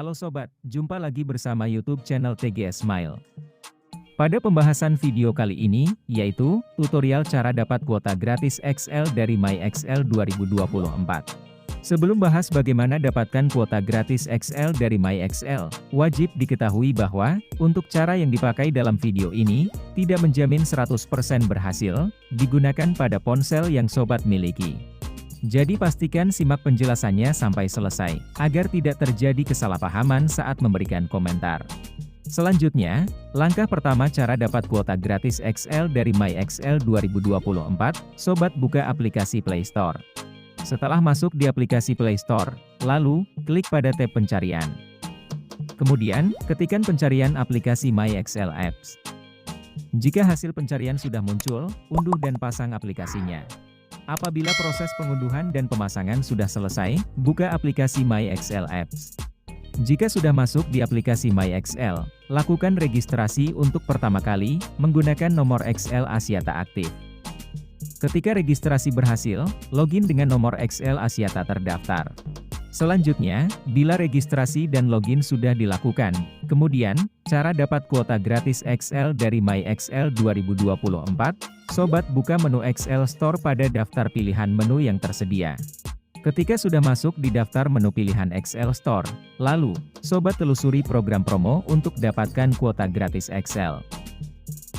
Halo sobat, jumpa lagi bersama YouTube channel TGS Smile. Pada pembahasan video kali ini, yaitu tutorial cara dapat kuota gratis XL dari MyXL 2024. Sebelum bahas bagaimana dapatkan kuota gratis XL dari MyXL, wajib diketahui bahwa, untuk cara yang dipakai dalam video ini, tidak menjamin 100% berhasil, digunakan pada ponsel yang sobat miliki. Jadi pastikan simak penjelasannya sampai selesai, agar tidak terjadi kesalahpahaman saat memberikan komentar. Selanjutnya, langkah pertama cara dapat kuota gratis XL dari MyXL 2024, sobat buka aplikasi Play Store. Setelah masuk di aplikasi Play Store, lalu, klik pada tab pencarian. Kemudian, ketikkan pencarian aplikasi MyXL Apps. Jika hasil pencarian sudah muncul, unduh dan pasang aplikasinya. Apabila proses pengunduhan dan pemasangan sudah selesai, buka aplikasi MyXL Apps. Jika sudah masuk di aplikasi MyXL, lakukan registrasi untuk pertama kali, menggunakan nomor XL Axiata aktif. Ketika registrasi berhasil, login dengan nomor XL Axiata terdaftar. Selanjutnya, bila registrasi dan login sudah dilakukan, kemudian, cara dapat kuota gratis XL dari MyXL 2024, sobat buka menu XL Store pada daftar pilihan menu yang tersedia. Ketika sudah masuk di daftar menu pilihan XL Store, lalu, sobat telusuri program promo untuk dapatkan kuota gratis XL.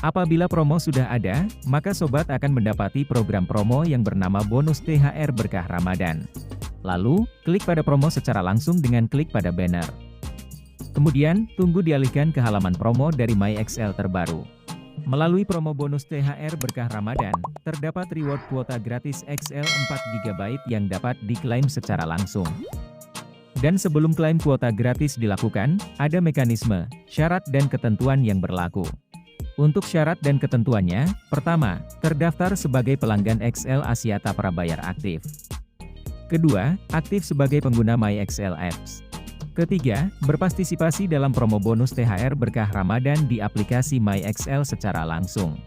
Apabila promo sudah ada, maka sobat akan mendapati program promo yang bernama bonus THR berkah Ramadan. Lalu, klik pada promo secara langsung dengan klik pada banner. Kemudian, tunggu dialihkan ke halaman promo dari MyXL terbaru. Melalui promo bonus THR berkah Ramadan, terdapat reward kuota gratis XL 4GB yang dapat diklaim secara langsung. Dan sebelum klaim kuota gratis dilakukan, ada mekanisme, syarat dan ketentuan yang berlaku. Untuk syarat dan ketentuannya, pertama, terdaftar sebagai pelanggan XL Axiata prabayar aktif. Kedua, aktif sebagai pengguna MyXL Apps. Ketiga, berpartisipasi dalam promo bonus THR berkah Ramadan di aplikasi MyXL secara langsung.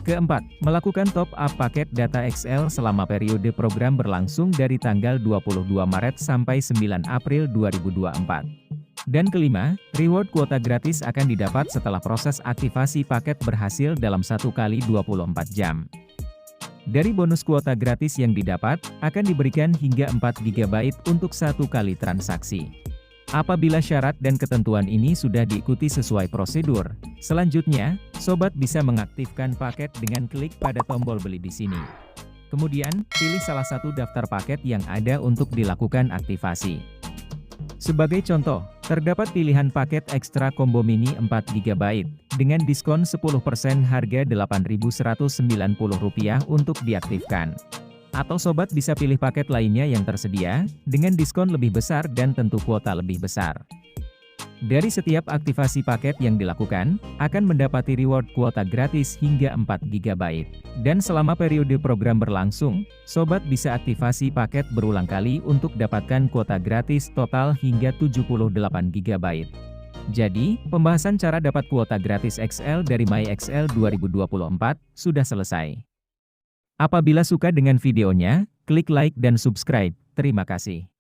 Keempat, melakukan top up paket data XL selama periode program berlangsung dari tanggal 22 Maret sampai 9 April 2024. Dan kelima, reward kuota gratis akan didapat setelah proses aktivasi paket berhasil dalam 1 kali 24 jam. Dari bonus kuota gratis yang didapat, akan diberikan hingga 4GB untuk 1 kali transaksi. Apabila syarat dan ketentuan ini sudah diikuti sesuai prosedur, selanjutnya, sobat bisa mengaktifkan paket dengan klik pada tombol beli di sini. Kemudian, pilih salah satu daftar paket yang ada untuk dilakukan aktivasi. Sebagai contoh, terdapat pilihan paket ekstra combo mini 4GB, dengan diskon 10% harga Rp8.190 untuk diaktifkan. Atau sobat bisa pilih paket lainnya yang tersedia, dengan diskon lebih besar dan tentu kuota lebih besar. Dari setiap aktivasi paket yang dilakukan, akan mendapati reward kuota gratis hingga 4GB. Dan selama periode program berlangsung, sobat bisa aktivasi paket berulang kali untuk dapatkan kuota gratis total hingga 78GB. Jadi, pembahasan cara dapat kuota gratis XL dari MyXL 2024 sudah selesai. Apabila suka dengan videonya, klik like dan subscribe. Terima kasih.